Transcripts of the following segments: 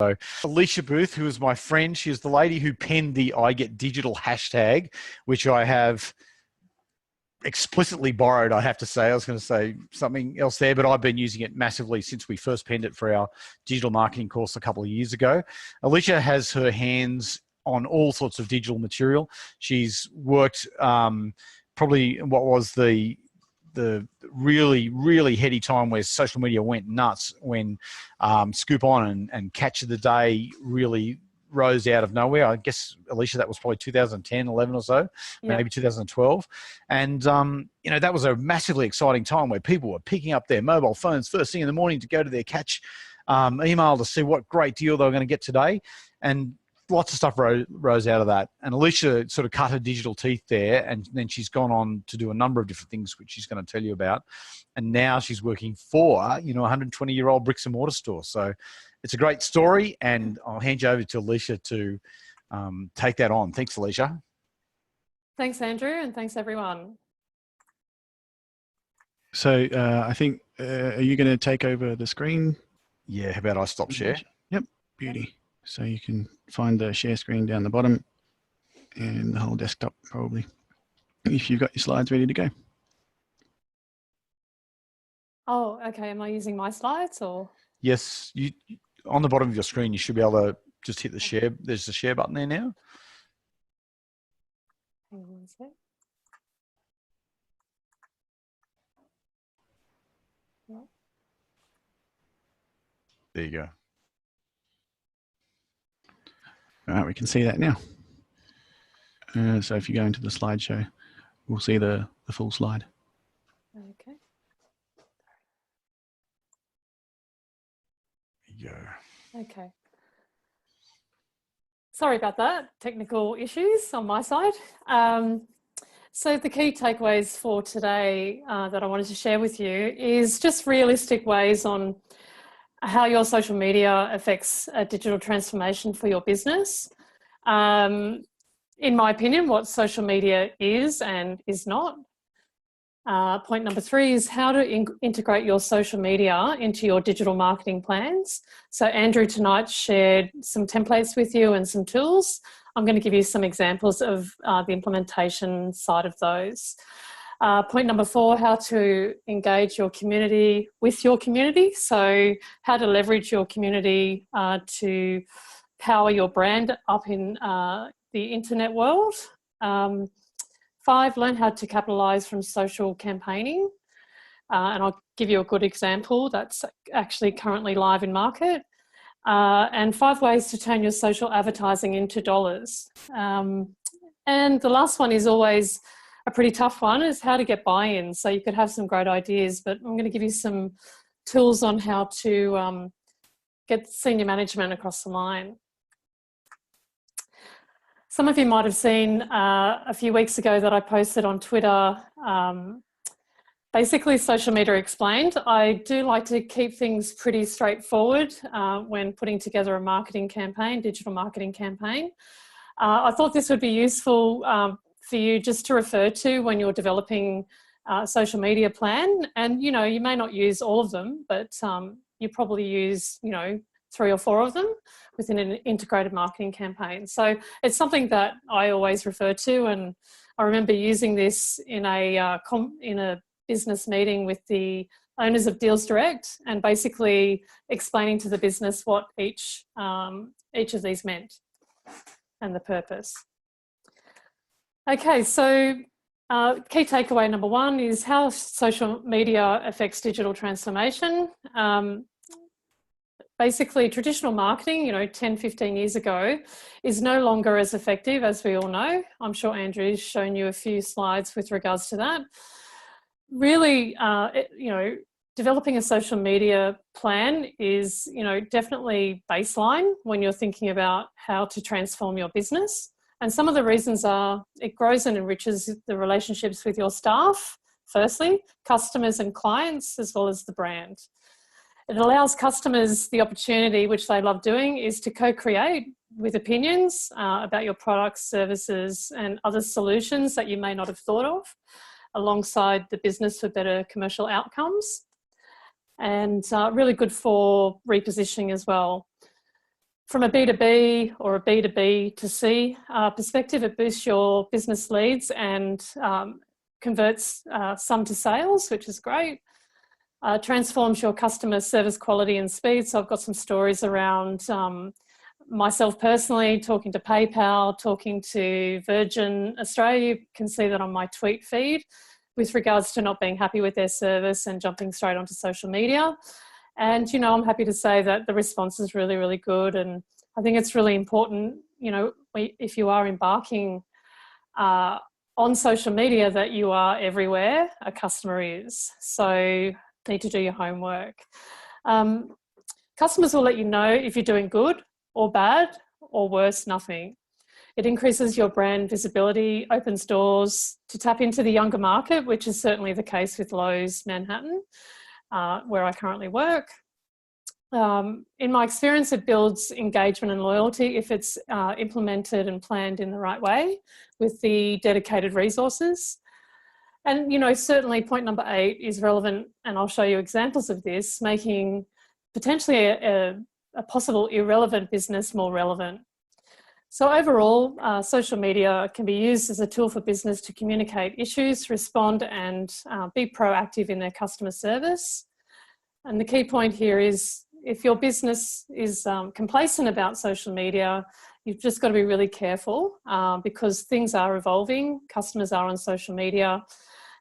So ELISHABOOTH, who is my friend, she is the lady who penned the I Get Digital hashtag, which I have explicitly borrowed, I have to say. I was going to say something else there, but I've been using it massively since we first penned it for our digital marketing course a couple of years ago. Elisha has her hands on all sorts of digital material. She's worked probably what was the really heady time where social media went nuts, when Scoop On and Catch of the Day really rose out of nowhere. I guess, Elisha, that was probably 2010, 11 or so, maybe 2012. And, that was a massively exciting time where people were picking up their mobile phones first thing in the morning to go to their Catch email to see what great deal they were going to get today. And lots of stuff rose out of that. And Elisha sort of cut her digital teeth there, and then she's gone on to do a number of different things, which she's going to tell you about. And now she's working for, a 120-year-old bricks and mortar store. So it's a great story, and I'll hand you over to Elisha to take that on. Thanks, Elisha. Thanks, Andrew, and thanks, everyone. So I think, are you going to take over the screen? Yeah, how about I stop share? Yep, beauty. So you can find the share screen down the bottom and the whole desktop probably, if you've got your slides ready to go. Oh, okay. Am I using my slides or? Yes, you on the bottom of your screen, you should be able to just hit the share. There's the share button there now. Hang on one sec. There you go. All right, we can see that now. So if you go into the slideshow, we'll see the full slide. Okay. There you go. Okay. Sorry about that, technical issues on my side. So the key takeaways for today that I wanted to share with you is just realistic ways on how your social media affects a digital transformation for your business. In my opinion, what social media is and is not. Point number 3 is how to integrate your social media into your digital marketing plans. So Andrew tonight shared some templates with you and some tools. I'm going to give you some examples of the implementation side of those. Point number 4, how to engage your community with your community. So how to leverage your community to power your brand up in the internet world. 5, learn how to capitalize from social campaigning. And I'll give you a good example that's actually currently live in market. And 5 ways to turn your social advertising into dollars. And the last one is always a pretty tough one, is how to get buy-in. So you could have some great ideas, but I'm going to give you some tools on how to get senior management across the line. Some of you might have seen a few weeks ago that I posted on Twitter, basically Social Media Explained. I do like to keep things pretty straightforward when putting together a marketing campaign, digital marketing campaign. I thought this would be useful for you just to refer to when you're developing a social media plan. And, you may not use all of them, but you probably use, 3 or 4 of them within an integrated marketing campaign. So it's something that I always refer to, and I remember using this in a business meeting with the owners of Deals Direct, and basically explaining to the business what each of these meant and the purpose. Okay, so key takeaway number 1 is how social media affects digital transformation. Basically, traditional marketing, 10, 15 years ago, is no longer as effective, as we all know. I'm sure Andrew's shown you a few slides with regards to that. Really, developing a social media plan is, definitely baseline when you're thinking about how to transform your business. And some of the reasons are it grows and enriches the relationships with your staff, firstly, customers and clients, as well as the brand. It allows customers the opportunity, which they love doing, is to co-create with opinions about your products, services, and other solutions that you may not have thought of, alongside the business for better commercial outcomes. And really good for repositioning as well. From a B2B or a B2B to C perspective, it boosts your business leads and converts some to sales, which is great. Transforms your customer service quality and speed. So I've got some stories around myself personally, talking to PayPal, talking to Virgin Australia. You can see that on my tweet feed with regards to not being happy with their service and jumping straight onto social media. And, you know, I'm happy to say that the response is really, really good. And I think it's really important, you know, if you are embarking on social media, that you are everywhere a customer is. So need to do your homework. Customers will let you know if you're doing good or bad, or worse, nothing. It increases your brand visibility, opens doors to tap into the younger market, which is certainly the case with Lowe's Manhattan, where I currently work. In my experience, it builds engagement and loyalty if it's implemented and planned in the right way with the dedicated resources. And, you know, certainly point number 8 is relevant, and I'll show you examples of this, making potentially a possible irrelevant business more relevant. So overall, social media can be used as a tool for business to communicate issues, respond, and be proactive in their customer service. And the key point here is, if your business is complacent about social media, you've just got to be really careful because things are evolving. Customers are on social media.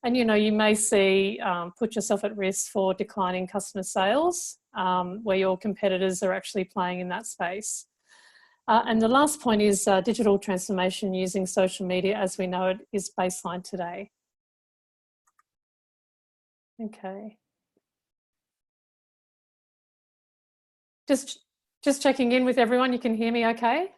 And, you know, you may see, put yourself at risk for declining customer sales where your competitors are actually playing in that space. And the last point is digital transformation using social media as we know it is baseline today. Okay. Just checking in with everyone. You can hear me okay?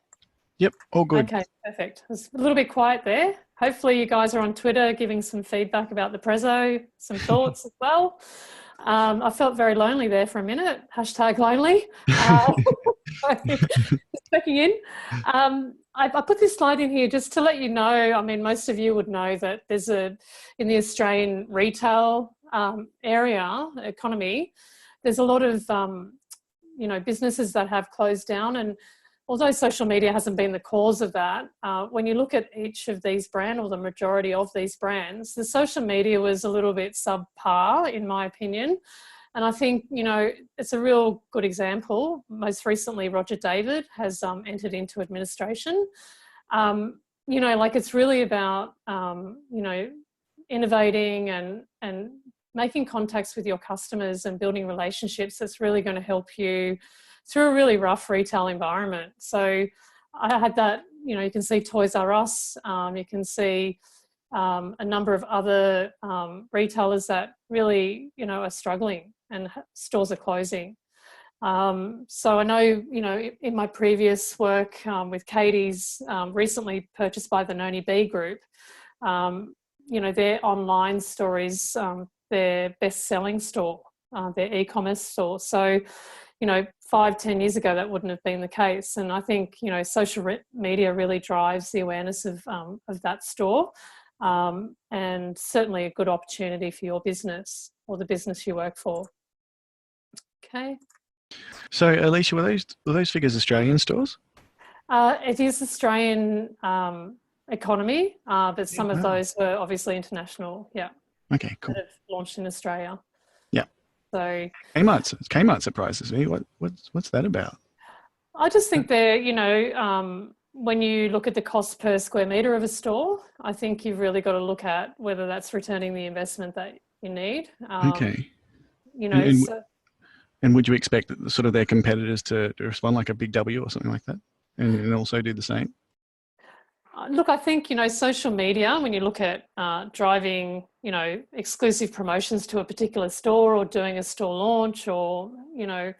Yep, all good. Okay, perfect. It was a little bit quiet there. Hopefully you guys are on Twitter giving some feedback about the prezzo, some thoughts as well. I felt very lonely there for a minute, #lonely. Just checking in. I put this slide in here just to let you know, I mean, most of you would know that there's in the Australian retail area, economy, there's a lot of, you know, businesses that have closed down. And although social media hasn't been the cause of that, when you look at each of these brands, or the majority of these brands, the social media was a little bit subpar, in my opinion. And I think, you know, it's a real good example. Most recently, Roger David has entered into administration. You know, like it's really about, you know, innovating and making contacts with your customers and building relationships that's really going to help you through a really rough retail environment. So I had that, you know, you can see Toys R Us, you can see a number of other retailers that really, you know, are struggling and stores are closing. So I know, you know, in my previous work with Katie's, recently purchased by the Noni B Group, you know, their online store is their best-selling store, their e-commerce store. So, you know, 5-10 years ago, that wouldn't have been the case. And I think, you know, social media really drives the awareness of that store, and certainly a good opportunity for your business or the business you work for. Okay. So, Elisha, were those figures Australian stores? It is Australian economy, but some of those were obviously international. Yeah. Okay, cool. That have launched in Australia. Yeah. So Kmart surprises me. What's that about? I just think they're, you know, when you look at the cost per square metre of a store, I think you've really got to look at whether that's returning the investment that you need. Okay. You know, and would you expect sort of their competitors to respond like a Big W or something like that, and also do the same? Look, I think, you know, social media, when you look at driving, you know, exclusive promotions to a particular store or doing a store launch, or, you know,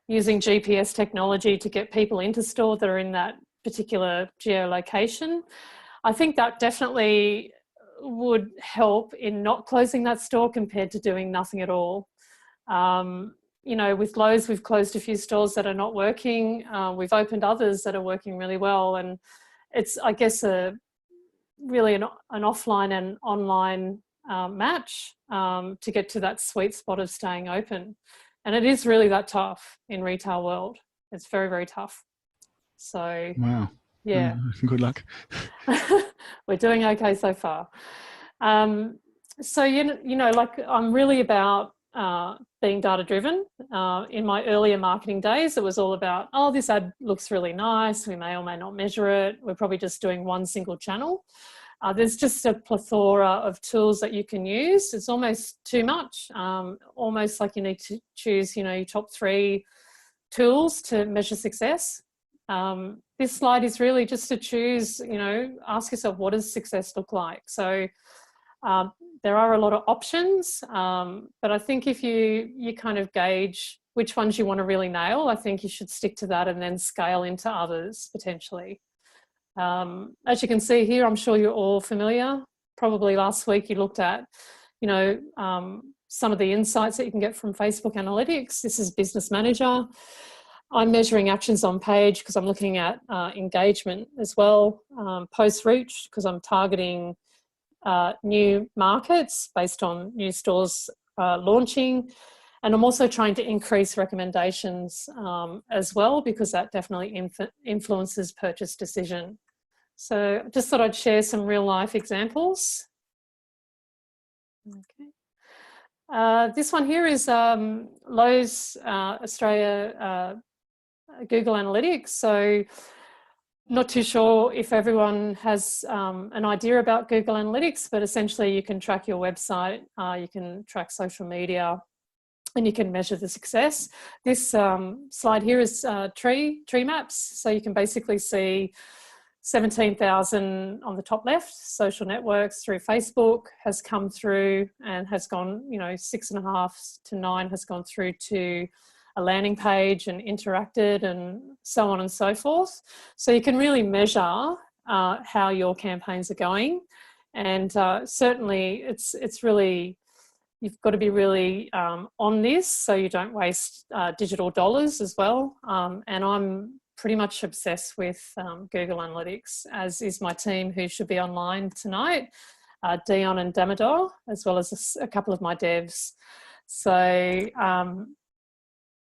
using GPS technology to get people into store that are in that particular geolocation, I think that definitely would help in not closing that store compared to doing nothing at all. You know, with Lowe's, we've closed a few stores that are not working. We've opened others that are working really well. And it's, I guess, really an offline and online match to get to that sweet spot of staying open. And it is really that tough in retail world. It's very, very tough. So Wow. yeah, Good luck. we're doing okay so far. So, you know, like I'm really about being data driven. In my earlier marketing days, it was all about, oh, this ad looks really nice. We may or may not measure it. We're probably just doing one single channel. There's just a plethora of tools that you can use. It's almost too much, almost like you need to choose, you know, your top 3 tools to measure success. This slide is really just to choose, you know, ask yourself, what does success look like? So there are a lot of options, but I think if you kind of gauge which ones you want to really nail, I think you should stick to that and then scale into others potentially. As you can see here, I'm sure you're all familiar. Probably last week you looked at, you know, some of the insights that you can get from Facebook Analytics. This is Business Manager. I'm measuring actions on page because I'm looking at engagement as well. Post reach because I'm targeting new markets based on new stores launching. And I'm also trying to increase recommendations as well, because that definitely influences purchase decision. So just thought I'd share some real life examples. Okay. This one here is Lowe's Australia Google Analytics. So not too sure if everyone has an idea about Google Analytics, but essentially you can track your website, you can track social media, and you can measure the success. This slide here is tree maps. So you can basically see 17,000 on the top left, social networks through Facebook has come through and has gone, you know, 6.5 to 9 has gone through to a landing page and interacted and so on and so forth. So you can really measure how your campaigns are going. And certainly it's really, you've got to be really on this so you don't waste digital dollars as well. And I'm pretty much obsessed with Google Analytics, as is my team who should be online tonight, Dion and Damodar, as well as a couple of my devs. So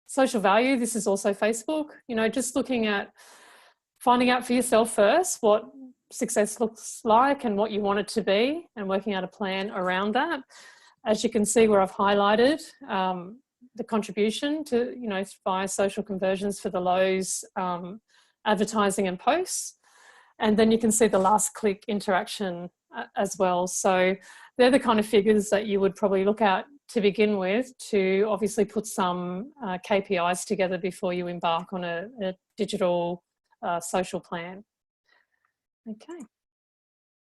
social value, this is also Facebook, you know, just looking at finding out for yourself first what success looks like and what you want it to be and working out a plan around that. As you can see where I've highlighted the contribution to, you know, via social conversions for the Lowe's advertising and posts. And then you can see the last click interaction as well. So they're the kind of figures that you would probably look at to begin with, to obviously put some KPIs together before you embark on a digital social plan. Okay.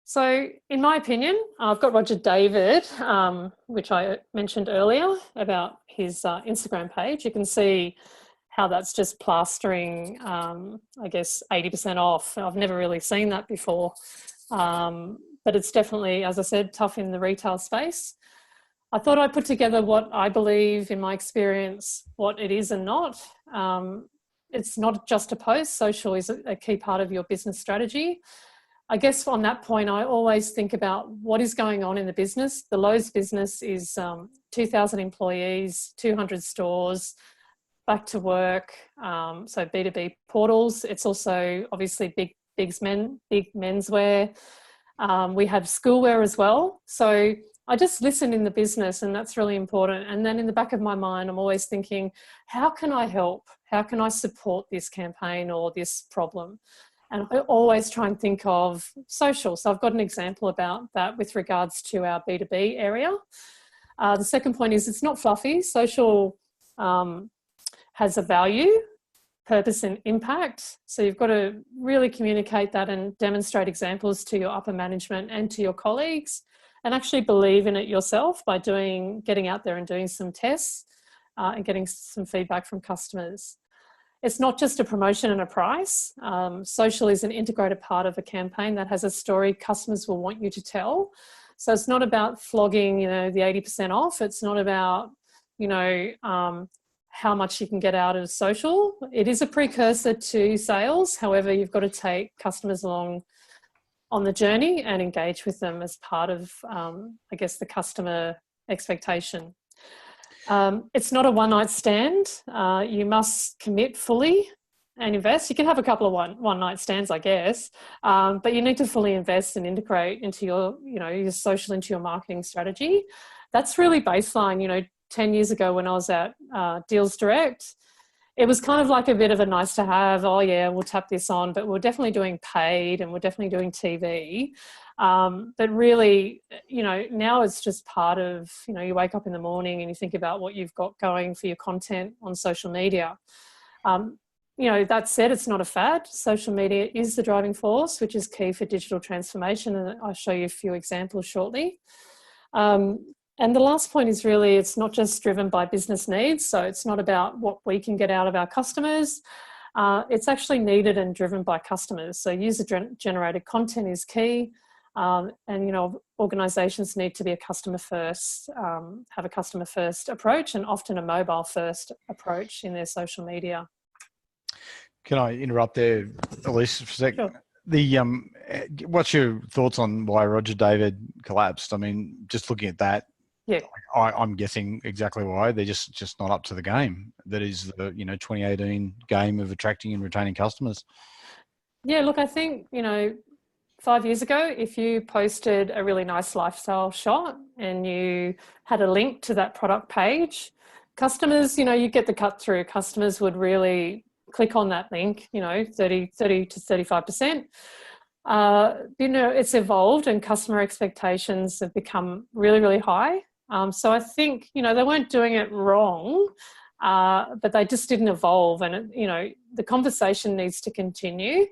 So in my opinion, I've got Roger David, which I mentioned earlier about his Instagram page. You can see how that's just plastering, I guess, 80% off. I've never really seen that before, but it's definitely, as I said, tough in the retail space. I thought I'd put together what I believe, in my experience, what it is and not. It's not just a post. Social is a key part of your business strategy. I guess on that point, I always think about what is going on in the business. The Lowe's business is 2,000 employees, 200 stores, back to work, so B2B portals. It's also obviously big menswear. We have schoolwear as well. So I just listen in the business, and that's really important. And then in the back of my mind, I'm always thinking, how can I help? How can I support this campaign or this problem? And I always try and think of social. So I've got an example about that with regards to our B2B area. The second point is it's not fluffy. Social has a value, purpose and impact. So you've got to really communicate that and demonstrate examples to your upper management and to your colleagues, and actually believe in it yourself by getting out there and doing some tests and getting some feedback from customers. It's not just a promotion and a price. Social is an integrated part of a campaign that has a story customers will want you to tell. So it's not about flogging, you know, the 80% off. It's not about, you know, how much you can get out of social. It is a precursor to sales. However, you've got to take customers along on the journey and engage with them as part of, I guess, the customer expectation. It's not a one-night stand. You must commit fully and invest. You can have a couple of one night stands, I guess, but you need to fully invest and integrate into your, your social into your marketing strategy. That's really baseline. 10 years ago when I was at Deals Direct, it was kind of like a bit of a nice to have. Oh yeah, we'll tap this on, but we're definitely doing paid and we're definitely doing TV. But really, now it's just part of, you wake up in the morning and you think about what you've got going for your content on social media. That said, it's not a fad. Social media is the driving force, which is key for digital transformation. And I'll show you a few examples shortly. And the last point is really, it's not just driven by business needs. So it's not about what we can get out of our customers. It's actually needed and driven by customers. So user-generated content is key. Organisations need to be a customer first, have a customer first approach, and often a mobile first approach in their social media. Can I interrupt there, Elise, for a sec? Sure. What's your thoughts on why Roger David collapsed? I mean, just looking at that, yeah, I'm guessing exactly why. They're just not up to the game. That is the 2018 game of attracting and retaining customers. Yeah, look, I think 5 years ago, if you posted a really nice lifestyle shot and you had a link to that product page, customers, you get the cut through. Customers would really click on that link, 30 to 35%. It's evolved and customer expectations have become really, really high. So I think, they weren't doing it wrong, but they just didn't evolve. And, the conversation needs to continue.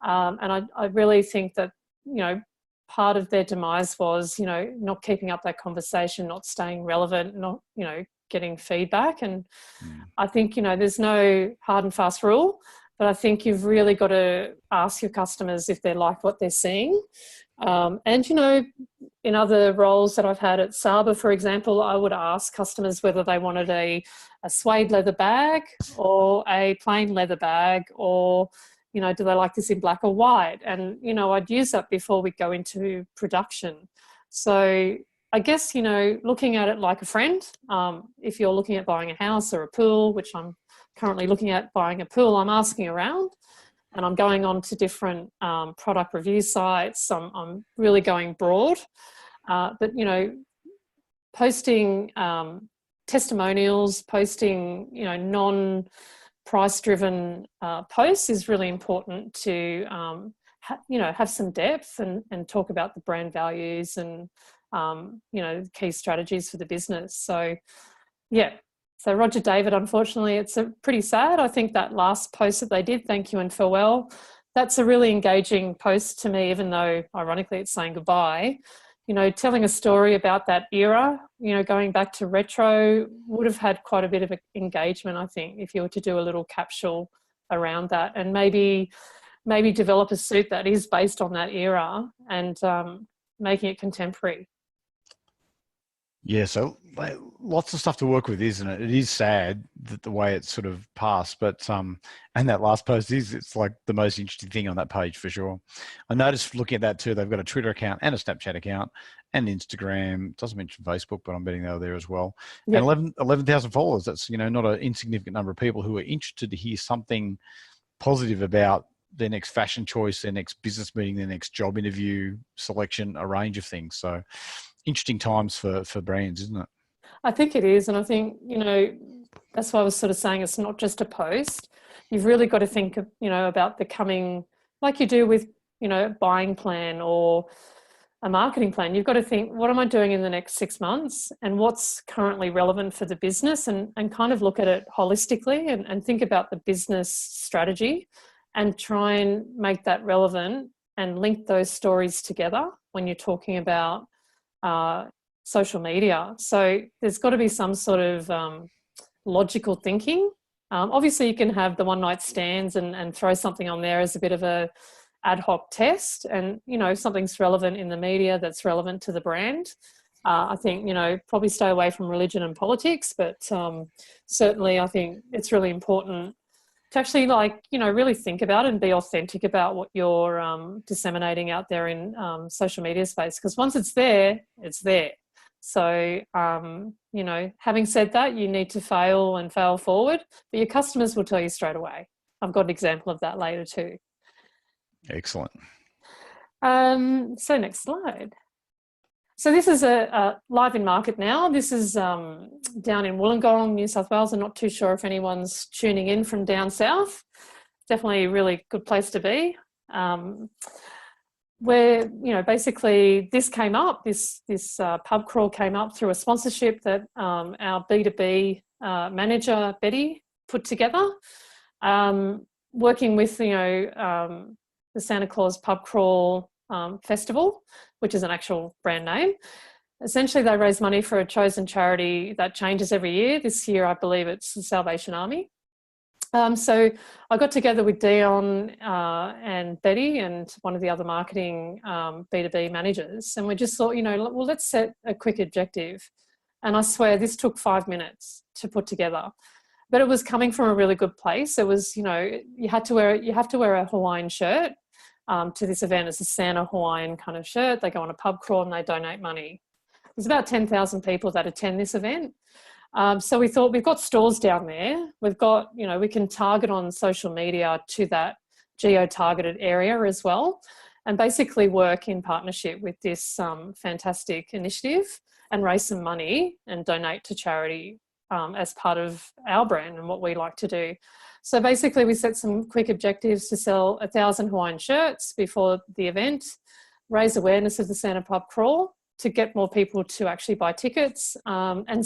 And I really think that, part of their demise was, not keeping up that conversation, not staying relevant, not, getting feedback. And I think, there's no hard and fast rule, but I think you've really got to ask your customers if they like what they're seeing. And, in other roles that I've had at Saba, for example, I would ask customers whether they wanted a suede leather bag or a plain leather bag, or, do they like this in black or white? And, I'd use that before we go into production. So I guess, looking at it like a friend, if you're looking at buying a house or a pool, which I'm currently looking at buying a pool, I'm asking around and I'm going on to different product review sites. I'm really going broad. But, posting testimonials, posting, non-price-driven posts is really important to, have some depth and talk about the brand values and, key strategies for the business. So, yeah. So Roger David, unfortunately, it's pretty sad. I think that last post that they did, thank you and farewell, that's a really engaging post to me, even though ironically it's saying goodbye. Telling a story about that era, going back to retro would have had quite a bit of engagement, I think, if you were to do a little capsule around that and maybe develop a suit that is based on that era and making it contemporary. Yeah, so lots of stuff to work with, isn't it? It is sad that the way it's sort of passed, but and that last post it's like the most interesting thing on that page for sure. I noticed looking at that too, they've got a Twitter account and a Snapchat account and Instagram. It doesn't mention Facebook, but I'm betting they're there as well. Yep. And 11,000 followers. That's not an insignificant number of people who are interested to hear something positive about their next fashion choice, their next business meeting, their next job interview, selection, a range of things. So interesting times for brands, isn't it? I think it is. And I think, that's why I was sort of saying it's not just a post. You've really got to think, about the coming, like you do with, buying plan or a marketing plan. You've got to think, what am I doing in the next 6 months and what's currently relevant for the business, and kind of look at it holistically and think about the business strategy and try and make that relevant and link those stories together when you're talking about social media. So there's got to be some sort of logical thinking. Obviously you can have the one night stands and throw something on there as a bit of a ad hoc test, and if something's relevant in the media that's relevant to the brand. I think probably stay away from religion and politics, but certainly I think it's really important to actually really think about and be authentic about what you're disseminating out there in social media space, because once it's there, it's there. So, having said that, you need to fail and fail forward, but your customers will tell you straight away. I've got an example of that later too. Excellent. So next slide. So this is a live in market now. This is down in Wollongong, New South Wales. I'm not too sure if anyone's tuning in from down south. Definitely a really good place to be. Where, basically this came up, this pub crawl came up through a sponsorship that our B2B manager, Betty, put together, working with, the Santa Claus Pub Crawl Festival, which is an actual brand name. Essentially, they raise money for a chosen charity that changes every year. This year, I believe it's the Salvation Army. So I got together with Dion and Betty and one of the other marketing B2B managers, and we just thought, well, let's set a quick objective. And I swear this took 5 minutes to put together, but it was coming from a really good place. It was, you have to wear a Hawaiian shirt to this event. It's a Santa Hawaiian kind of shirt. They go on a pub crawl and they donate money. There's about 10,000 people that attend this event. So we thought, we've got stores down there. We've got, we can target on social media to that geo-targeted area as well, and basically work in partnership with this fantastic initiative and raise some money and donate to charity as part of our brand and what we like to do. So basically we set some quick objectives to sell 1,000 Hawaiian shirts before the event, raise awareness of the Santa Pub Crawl to get more people to actually buy tickets, and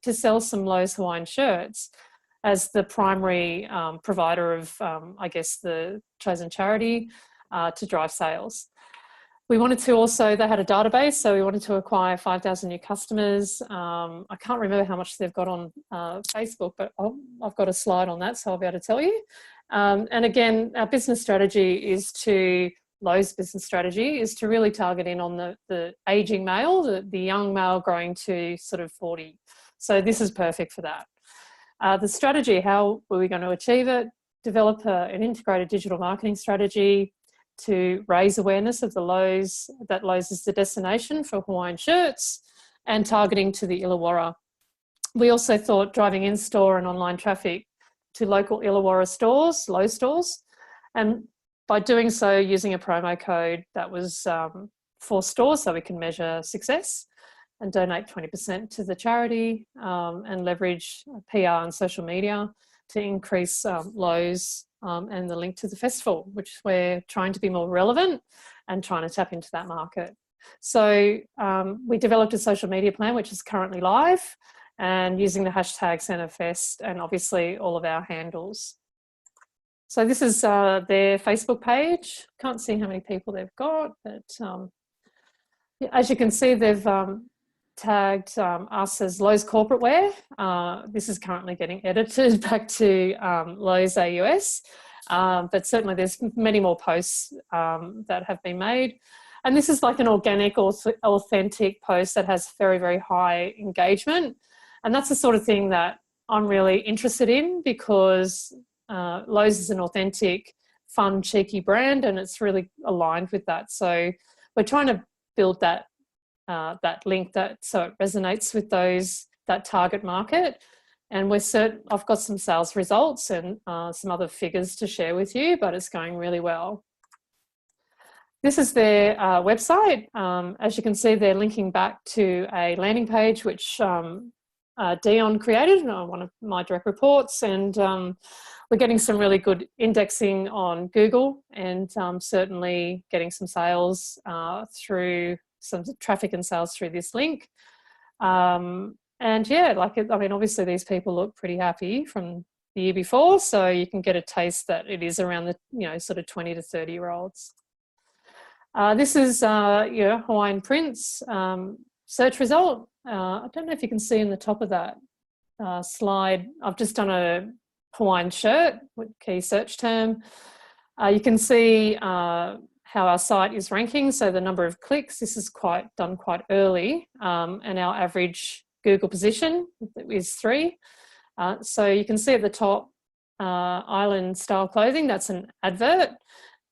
to sell some Lowe's Hawaiian shirts as the primary provider of, I guess, the chosen charity to drive sales. We wanted to also, they had a database, so we wanted to acquire 5,000 new customers. I can't remember how much they've got on Facebook, but I've got a slide on that, so I'll be able to tell you. And again, our business strategy is to, Lowe's business strategy is to really target in on the aging male, the young male growing to sort of 40. So this is perfect for that. The strategy, how were we going to achieve it? Develop an integrated digital marketing strategy to raise awareness of the Lowe's, that Lowe's is the destination for Hawaiian shirts, and targeting to the Illawarra. We also thought driving in-store and online traffic to local Illawarra stores, Lowe's stores, and by doing so, using a promo code that was for stores so we can measure success and donate 20% to the charity, and leverage PR and social media to increase Lowe's and the link to the festival, which we're trying to be more relevant and trying to tap into that market. So we developed a social media plan, which is currently live, and using the hashtag SantaFest and obviously all of our handles. So this is their Facebook page. Can't see how many people they've got, but as you can see, they've tagged us as Lowe's Corporate Wear. This is currently getting edited back to Lowe's AUS, but certainly there's many more posts that have been made. And this is like an organic, authentic post that has very, very high engagement. And that's the sort of thing that I'm really interested in, because Lowe's is an authentic, fun, cheeky brand, and it's really aligned with that. So we're trying to build that link so it resonates with that target market. And I've got some sales results and some other figures to share with you, but it's going really well. This is their website. As you can see, they're linking back to a landing page which Dion created, one of my direct reports, and we're getting some really good indexing on Google, and certainly getting some sales through some traffic and sales through this link. And yeah, obviously these people look pretty happy from the year before, so you can get a taste that it is around the sort of 20 to 30-year-olds. This is Hawaiian prints search result. I don't know if you can see in the top of that slide, I've just done a Hawaiian shirt with key search term. You can see how our site is ranking, so the number of clicks. This is done quite early, and our average Google position is 3. So you can see at the top, Island Style Clothing, that's an advert.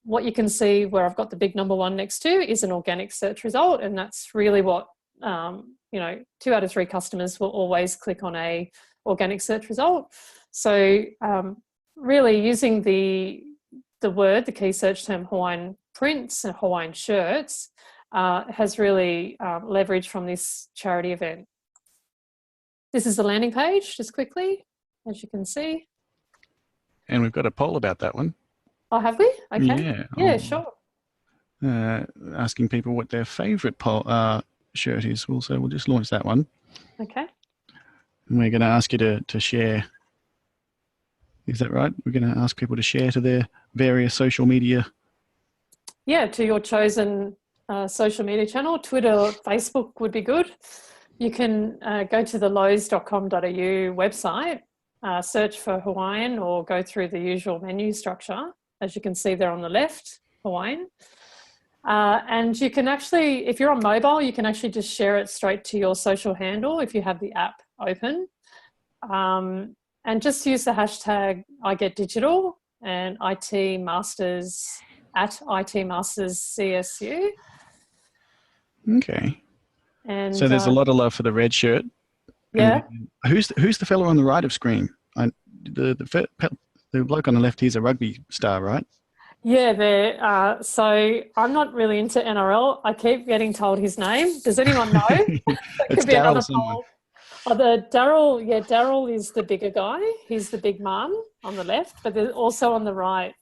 What you can see where I've got the big number 1 next to is an organic search result, and that's really what 2 out of 3 customers will always click on a organic search result. So really using the key search term Hawaiian prints and Hawaiian shirts has really leveraged from this charity event. This is the landing page, just quickly, as you can see. And we've got a poll about that one. Oh, have we? Okay. Yeah. Yeah, sure. Asking people what their favourite shirt is. So we'll just launch that one. Okay. And we're going to ask you to share. Is that right? We're going to ask people to share to their various social media. Yeah, to your chosen social media channel. Twitter or Facebook would be good. You can go to the lowe's.com.au website, search for Hawaiian, or go through the usual menu structure. As you can see there on the left, Hawaiian. And you can actually, if you're on mobile, you can actually just share it straight to your social handle if you have the app open. And just use the hashtag #IGetDigital and IT Masters at IT Masters CSU. Okay. And so there's a lot of love for the red shirt. Yeah. Who's the fellow on the right of screen? The bloke on the left, he's a rugby star, right? Yeah, so I'm not really into NRL. I keep getting told his name. Does anyone know? It's Daryl someone. Oh, Daryl is the bigger guy. He's the big man on the left, but also on the right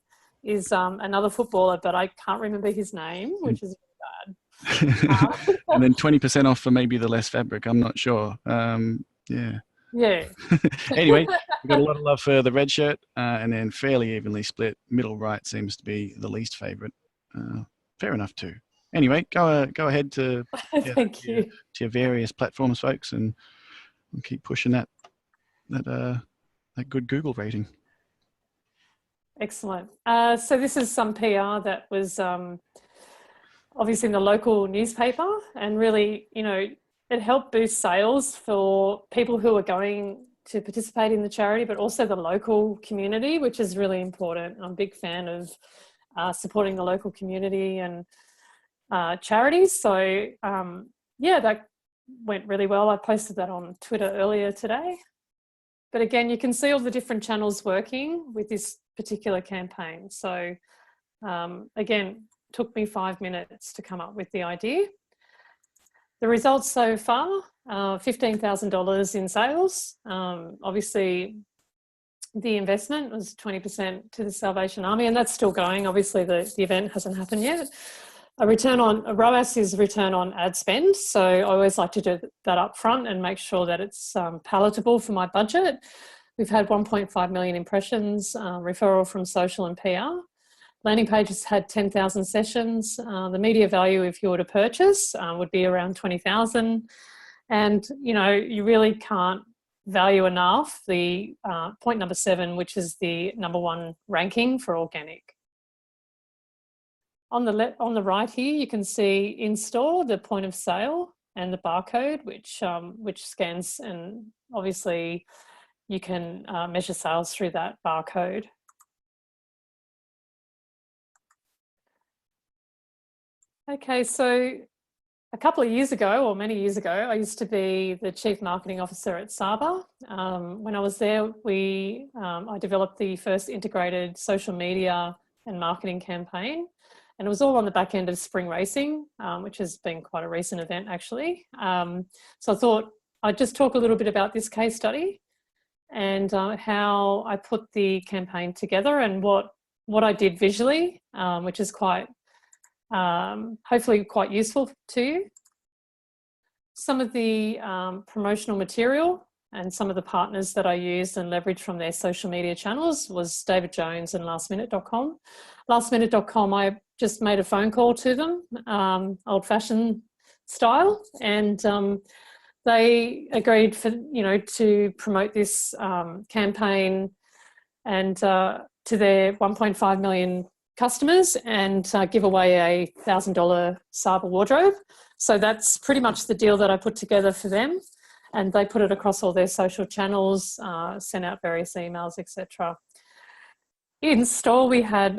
is another footballer, but I can't remember his name, which is bad. And then 20% off for maybe the less fabric. I'm not sure. Yeah. Yeah. Anyway, we've got a lot of love for the red shirt, and then fairly evenly split. Middle right seems to be the least favourite. Fair enough too. Anyway, go ahead to Thank you. To your various platforms, folks, and we'll keep pushing that good Google rating. Excellent. So this is some PR that was obviously in the local newspaper, and really, it helped boost sales for people who are going to participate in the charity, but also the local community, which is really important. I'm a big fan of supporting the local community and charities. So yeah, that went really well. I posted that on Twitter earlier today. But again, you can see all the different channels working with this particular campaign. So again, took me 5 minutes to come up with the idea. The results so far, $15,000 in sales. Obviously, the investment was 20% to the Salvation Army, and that's still going. Obviously, the event hasn't happened yet. A ROAS is return on ad spend. So I always like to do that up front and make sure that it's palatable for my budget. We've had 1.5 million impressions, referral from social and PR. Landing pages had 10,000 sessions. The media value, if you were to purchase, would be around 20,000. And, you really can't value enough the point number 7, which is the #1 ranking for organic. On the right here, you can see in store the point of sale and the barcode, which scans, and obviously you can measure sales through that barcode. Okay, so a couple of years ago, or many years ago, I used to be the Chief Marketing Officer at Saba. When I was there, I developed the first integrated social media and marketing campaign. And it was all on the back end of spring racing, which has been quite a recent event, actually. So I thought I'd just talk a little bit about this case study and how I put the campaign together and what I did visually, which is quite, hopefully quite useful to you. Some of the promotional material and some of the partners that I used and leveraged from their social media channels was David Jones and lastminute.com. Lastminute.com, I just made a phone call to them, old-fashioned style, and they agreed to promote this campaign and to their 1.5 million customers and give away a $1,000 Saba wardrobe. So that's pretty much the deal that I put together for them, and they put it across all their social channels, sent out various emails, etc. In store, we had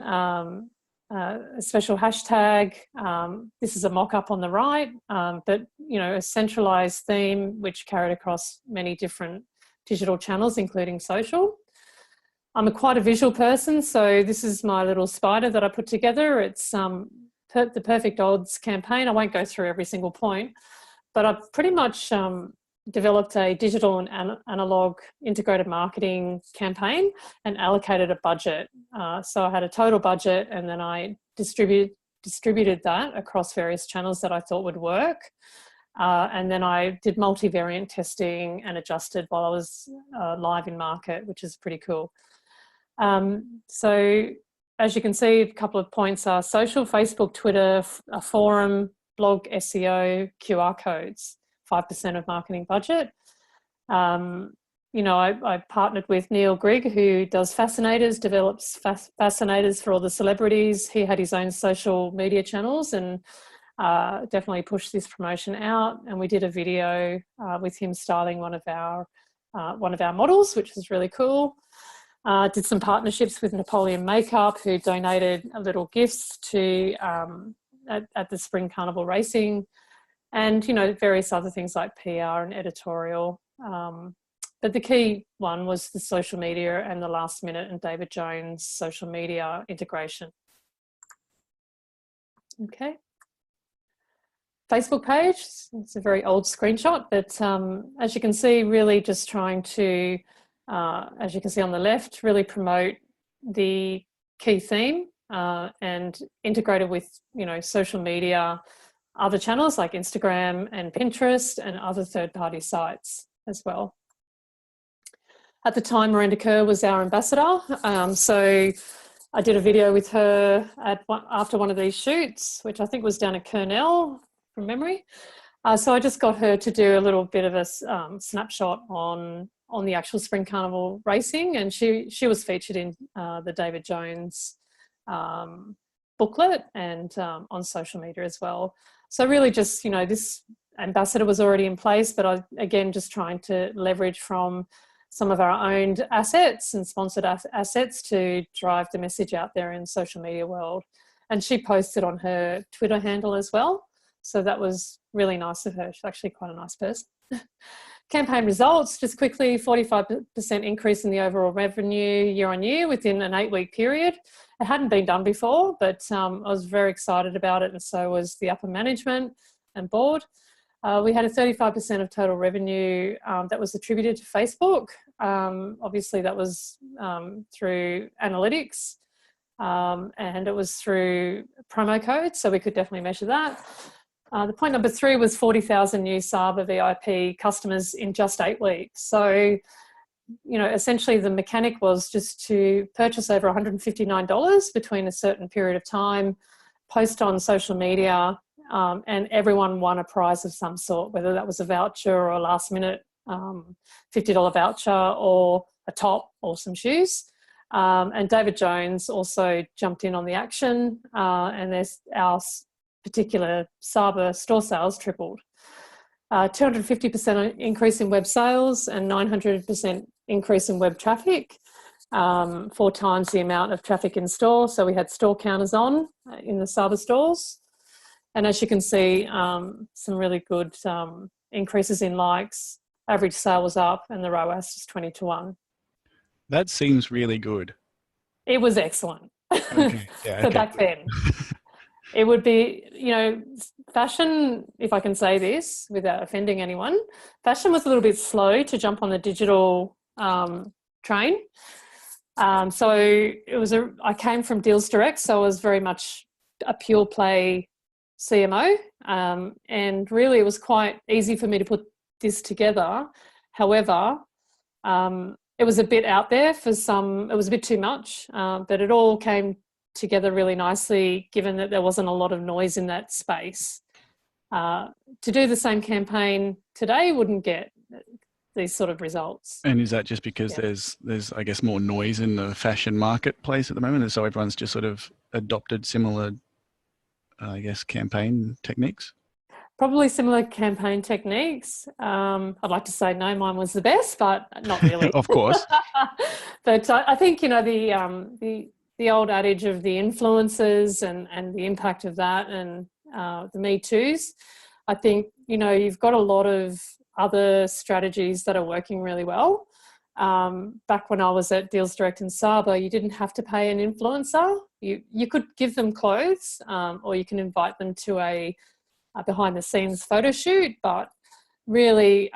a special hashtag. This is a mock-up on the right, but a centralized theme which carried across many different digital channels, including social. I'm quite a visual person, so this is my little spider that I put together. It's the Perfect Odds campaign. I won't go through every single point, but I've pretty much developed a digital and analog integrated marketing campaign and allocated a budget. So I had a total budget, and then I distributed that across various channels that I thought would work. And then I did multivariant testing and adjusted while I was live in market, which is pretty cool. So as you can see, a couple of points are social, Facebook, Twitter, a forum, blog, SEO, QR codes, 5% of marketing budget. You know, I partnered with Neil Grigg, who does Fascinators, develops Fascinators for all the celebrities. He had his own social media channels and definitely pushed this promotion out. And we did a video with him styling one of our models, which was really cool. Did some partnerships with Napoleon Makeup, who donated little gifts to at the Spring Carnival racing, and, you know, various other things like PR and editorial. But the key one was the social media and the Last Minute and David Jones social media integration. Okay. Facebook page, it's a very old screenshot, but as you can see, really just trying to, as you can see on the left, really promote the key theme and integrate it with, you know, social media, other channels like Instagram and Pinterest and other third-party sites as well. At the time, Miranda Kerr was our ambassador, so I did a video with her after one of these shoots, which I think was down at Cornell from memory. So I just got her to do a little bit of a snapshot on the actual Spring Carnival racing, and she was featured in the David Jones booklet and on social media as well. So really just, you know, this ambassador was already in place, but I, again, just trying to leverage from some of our owned assets and sponsored assets to drive the message out there in the social media world. And she posted on her Twitter handle as well. So that was really nice of her. She's actually quite a nice person. Campaign results, just quickly, 45% increase in the overall revenue year on year within an 8-week period. It hadn't been done before, but I was very excited about it, and so was the upper management and board. We had a 35% of total revenue that was attributed to Facebook. Obviously, that was through analytics, and it was through promo codes, so we could definitely measure that. The point number 3 was 40,000 new Saba VIP customers in just 8 weeks. So, you know, essentially the mechanic was just to purchase over $159 between a certain period of time, post on social media, and everyone won a prize of some sort, whether that was a voucher or a last minute $50 voucher or a top or some shoes. And David Jones also jumped in on the action, and there's our particular Saba store sales tripled. 250% increase in web sales and 900% increase in web traffic, 4 times the amount of traffic in store. So we had store counters on in the Saba stores. And as you can see, some really good increases in likes. Average sale was up and the ROAS was 20 to 1. That seems really good. It was excellent. Okay. Yeah, So okay. back then. It would be, you know, fashion, if I can say this without offending anyone, fashion was a little bit slow to jump on the digital train. So it was I came from Deals Direct, so I was very much a pure play CMO. And really it was quite easy for me to put this together. However, it was a bit out there for some, it was a bit too much, but it all came together really nicely, given that there wasn't a lot of noise in that space. To do the same campaign today wouldn't get these sort of results. And is that just because there's I guess more noise in the fashion marketplace at the moment, and so everyone's just sort of adopted similar, I guess, campaign techniques? Probably similar campaign techniques. I'd like to say no, mine was the best, but not really. Of course. But I think, you know, the old adage of the influencers and the impact of that, and the Me Too's, I think, you know, you've got a lot of other strategies that are working really well. back when I was at Deals Direct and Saba, you didn't have to pay an influencer. You could give them clothes, or you can invite them to a behind the scenes photo shoot. But really,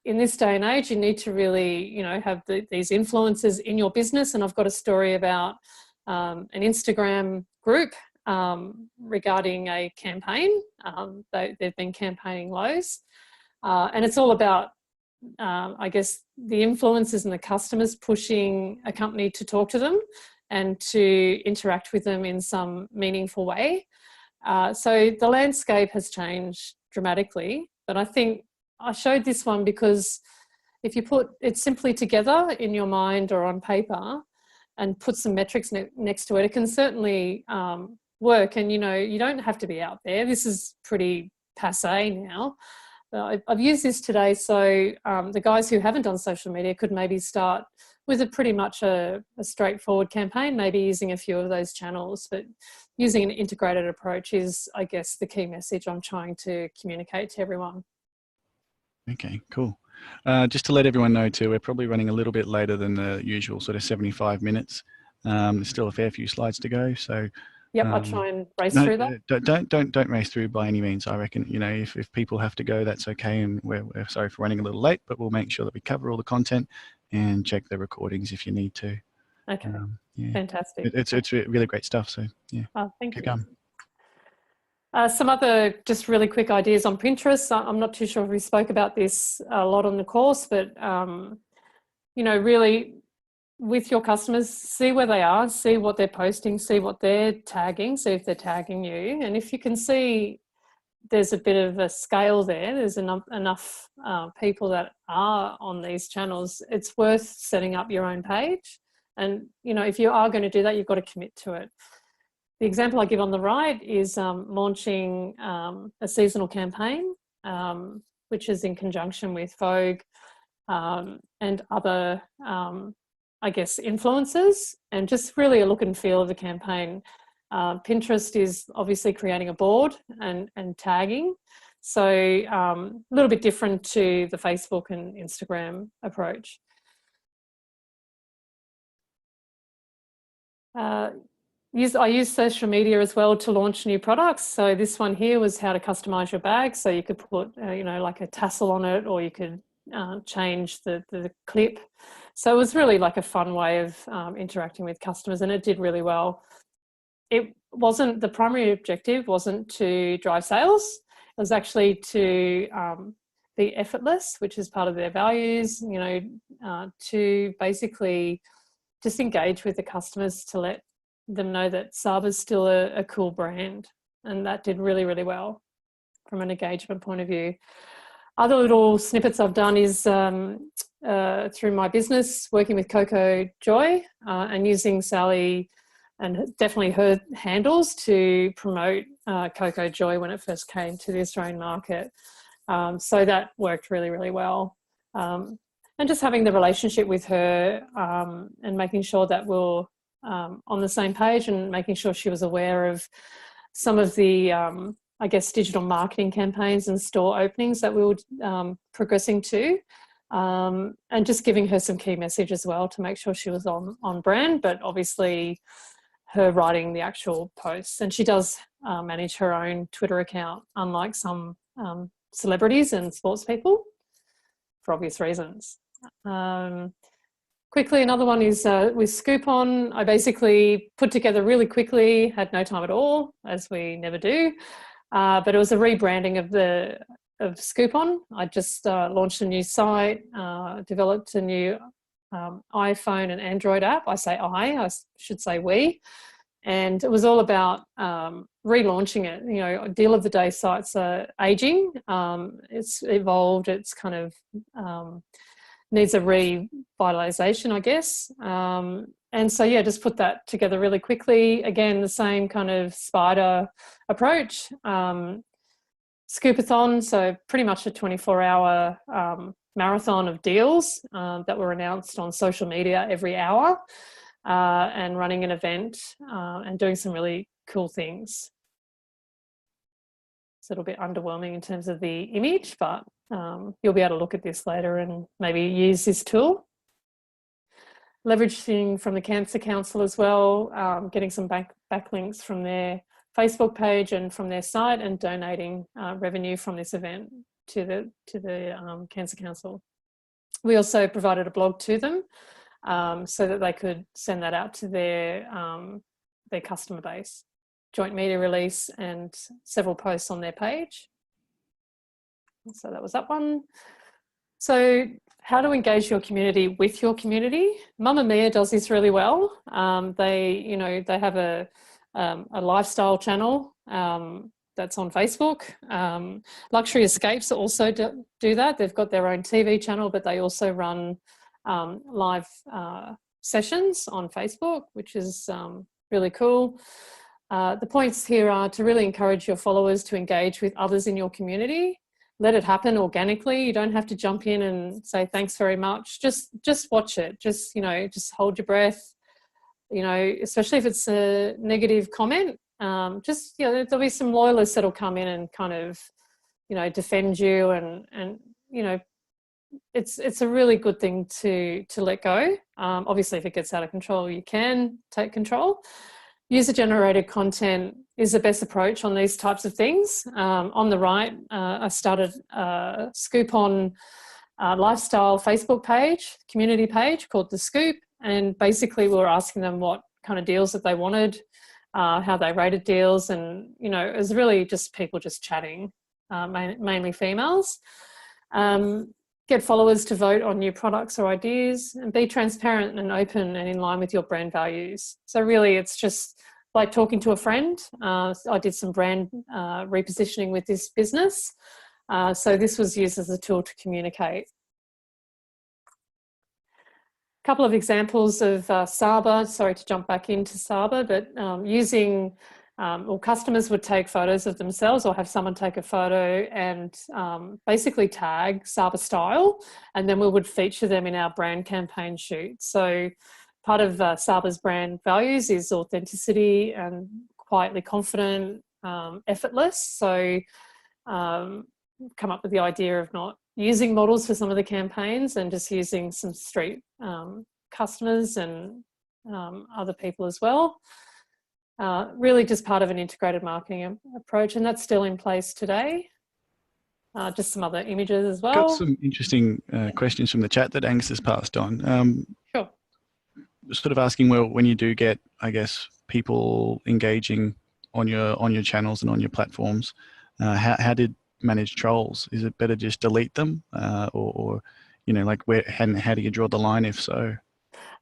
in this day and age, you need to really, you know, have these influencers in your business. And I've got a story about an Instagram group regarding a campaign. They've been campaigning Lowe's, and it's all about, I guess, the influencers and the customers pushing a company to talk to them and to interact with them in some meaningful way. So the landscape has changed dramatically, but I think I showed this one because if you put it simply together in your mind or on paper and put some metrics next to it, it can certainly work. And, you know, you don't have to be out there. This is pretty passe now. I've used this today, so the guys who haven't done social media could maybe start with a pretty much a straightforward campaign, maybe using a few of those channels, but using an integrated approach is, I guess, the key message I'm trying to communicate to everyone. Okay, cool. Just to let everyone know too, we're probably running a little bit later than the usual sort of 75 minutes. There's still a fair few slides to go, so yep, I'll try and race through that. Don't race through by any means. I reckon, you know, if people have to go, that's okay, and we're sorry for running a little late, but we'll make sure that we cover all the content and check the recordings if you need to. Okay, yeah. Fantastic. It's really great stuff. So yeah, thank you. keep going. Some other just really quick ideas on Pinterest. I'm not too sure if we spoke about this a lot on the course, but you know, really with your customers, see where they are, see what they're posting, see what they're tagging, see if they're tagging you. And if you can see there's a bit of a scale there, there's enough people that are on these channels, it's worth setting up your own page. And, you know, if you are going to do that, you've got to commit to it. The example I give on the right is launching a seasonal campaign, which is in conjunction with Vogue and other, I guess, influencers, and just really a look and feel of the campaign. Pinterest is obviously creating a board and tagging. So a little bit different to the Facebook and Instagram approach. I use social media as well to launch new products. So this one here was how to customize your bag. So you could put, you know, like a tassel on it, or you could change the clip. So it was really like a fun way of interacting with customers, and it did really well. It wasn't, the primary objective wasn't to drive sales. It was actually to be effortless, which is part of their values, you know, to basically just engage with the customers, to let them know that Saba's still a cool brand. And that did really, really well from an engagement point of view. Other little snippets I've done is through my business, working with Coco Joy and using Sally and definitely her handles to promote Coco Joy when it first came to the Australian market. So that worked really, really well. And just having the relationship with her and making sure that we're on the same page, and making sure she was aware of some of the, I guess, digital marketing campaigns and store openings that we were progressing to, and just giving her some key message as well to make sure she was on brand, but obviously her writing the actual posts. And she does manage her own Twitter account, unlike some celebrities and sports people, for obvious reasons. Quickly, another one is with Scoop-On. I basically put together really quickly, had no time at all, as we never do, but it was a rebranding of Scoop-On. I just launched a new site, developed a new iPhone and Android app. I say I should say we. And it was all about relaunching it. You know, deal of the day sites are aging. It's evolved. It's kind of needs a revitalization, I guess. And so, yeah, just put that together really quickly. Again, the same kind of spider approach. Scoopathon, so pretty much a 24-hour marathon of deals that were announced on social media every hour, and running an event and doing some really cool things. It's a little bit underwhelming in terms of the image, but you'll be able to look at this later and maybe use this tool. Leveraging from the Cancer Council as well, getting some backlinks from their Facebook page and from their site, and donating revenue from this event to the Cancer Council. We also provided a blog to them so that they could send that out to their customer base. Joint media release and several posts on their page. So that was that one. So how to engage your community with your community. Mamma Mia does this really well. They have a lifestyle channel that's on Facebook. Luxury Escapes also do that. They've got their own TV channel, but they also run live sessions on Facebook, which is really cool. The points here are to really encourage your followers to engage with others in your community. Let it happen organically. You don't have to jump in and say thanks very much. Just watch it. Just hold your breath. Especially if it's a negative comment. There'll be some loyalists that'll come in and kind of, defend you, and it's a really good thing to let go. Obviously, if it gets out of control, you can take control. User-generated content is the best approach on these types of things. On the right, I started a Scoop on lifestyle Facebook page, community page called The Scoop, and basically we were asking them what kind of deals that they wanted, how they rated deals, and it was really just people just chatting, mainly females. Get followers to vote on new products or ideas, and be transparent and open and in line with your brand values. So really it's just like talking to a friend. I did some brand repositioning with this business. So this was used as a tool to communicate. A couple of examples of Saba, sorry to jump back into Saba, but customers would take photos of themselves or have someone take a photo and basically tag Saba Style, and then we would feature them in our brand campaign shoot. So part of Saba's brand values is authenticity and quietly confident, effortless. So come up with the idea of not using models for some of the campaigns and just using some street customers and other people as well. Really just part of an integrated marketing approach, and that's still in place today. Just some other images as well. Got some interesting questions from the chat that Angus has passed on. Sure. Sort of asking, well, when you do get, I guess, people engaging on your channels and on your platforms, how did manage trolls? Is it better just delete them, or where and how do you draw the line if so?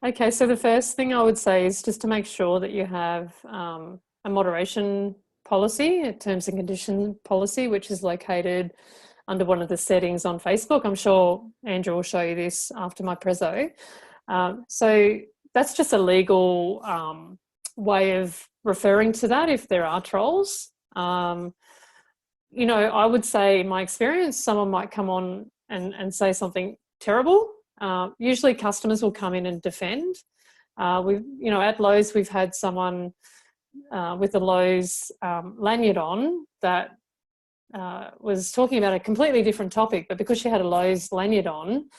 Okay, so the first thing I would say is just to make sure that you have a moderation policy, a terms and condition policy, which is located under one of the settings on Facebook. I'm sure Andrew will show you this after my preso. So that's just a legal way of referring to that if there are trolls. I would say in my experience, someone might come on and say something terrible. Usually customers will come in and defend. At Lowe's, we've had someone with a Lowe's lanyard on that was talking about a completely different topic, but because she had a Lowe's lanyard on,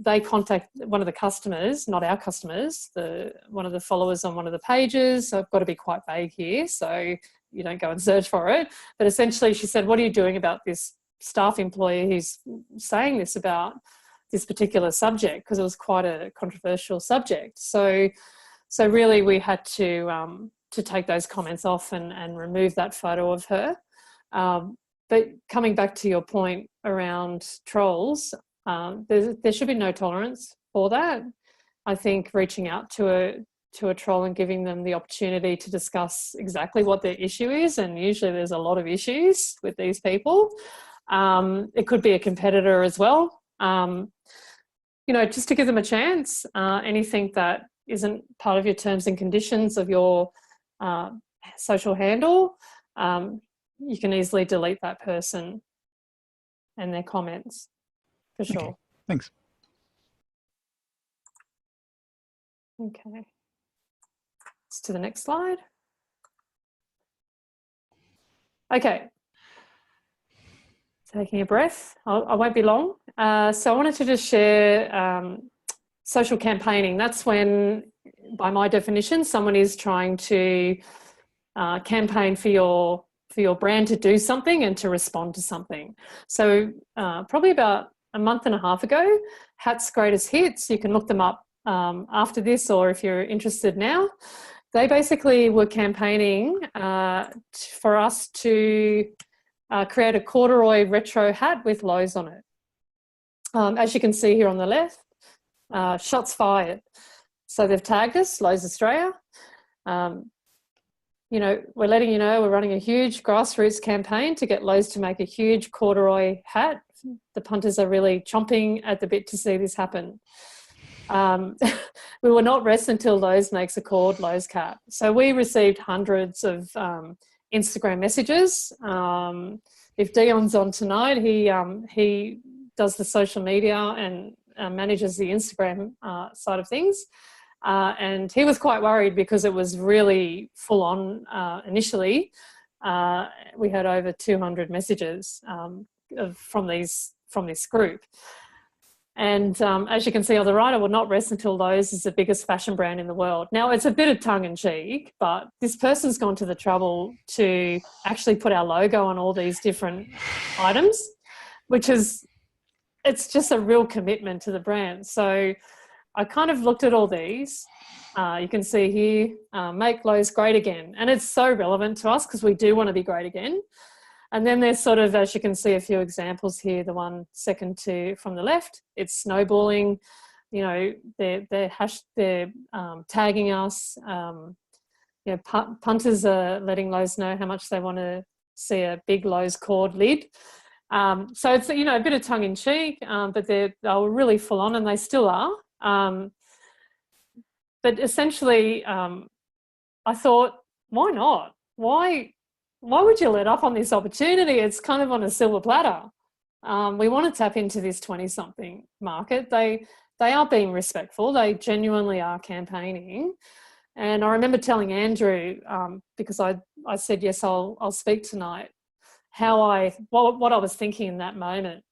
they contacted one of the customers, not our customers, one of the followers on one of the pages. So I've got to be quite vague here, so you don't go and search for it. But essentially she said, what are you doing about this staff employee who's saying this about this particular subject? Because it was quite a controversial subject. So really we had to take those comments off and remove that photo of her. But coming back to your point around trolls, there should be no tolerance for that. I think reaching out to a troll and giving them the opportunity to discuss exactly what their issue is, and usually there's a lot of issues with these people. It could be a competitor as well. Just to give them a chance. Anything that isn't part of your terms and conditions of your social handle, you can easily delete that person and their comments, for sure. Okay, thanks. Okay. Let's to the next slide. Okay. Taking a breath. I won't be long. So I wanted to just share social campaigning. That's when, by my definition, someone is trying to campaign for your brand to do something and to respond to something. So probably about a month and a half ago, Hat's Greatest Hits, you can look them up after this, or if you're interested now, they basically were campaigning for us to create a corduroy retro hat with Lowe's on it. As you can see here on the left, shots fired. So they've tagged us, Lowe's Australia. You know, we're letting you know we're running a huge grassroots campaign to get Lowe's to make a huge corduroy hat. The punters are really chomping at the bit to see this happen. We will not rest until Lowe's makes a cord Lowe's cap. So we received hundreds of Instagram messages. If Dion's on tonight, he does the social media and manages the Instagram side of things. And he was quite worried because it was really full on initially. We had over 200 messages from this group. And as you can see on the right, I will not rest until Lowe's is the biggest fashion brand in the world. Now, it's a bit of tongue in cheek, but this person's gone to the trouble to actually put our logo on all these different items, it's just a real commitment to the brand. So I kind of looked at all these. You can see here, make Lowe's great again. And it's so relevant to us because we do want to be great again. And then there's sort of, as you can see, a few examples here. The one second to from the left, it's snowballing. You know, they're tagging us. You know, punters are letting Lowe's know how much they want to see a big Lowe's cord lid. So it's, you know, a bit of tongue in cheek, but they were really full on, and they still are. But essentially, I thought, why not? Why would you let up on this opportunity? It's kind of on a silver platter. We want to tap into this 20-something market. They are being respectful. They genuinely are campaigning. And I remember telling Andrew, because I said, yes, I'll speak tonight, what I was thinking in that moment.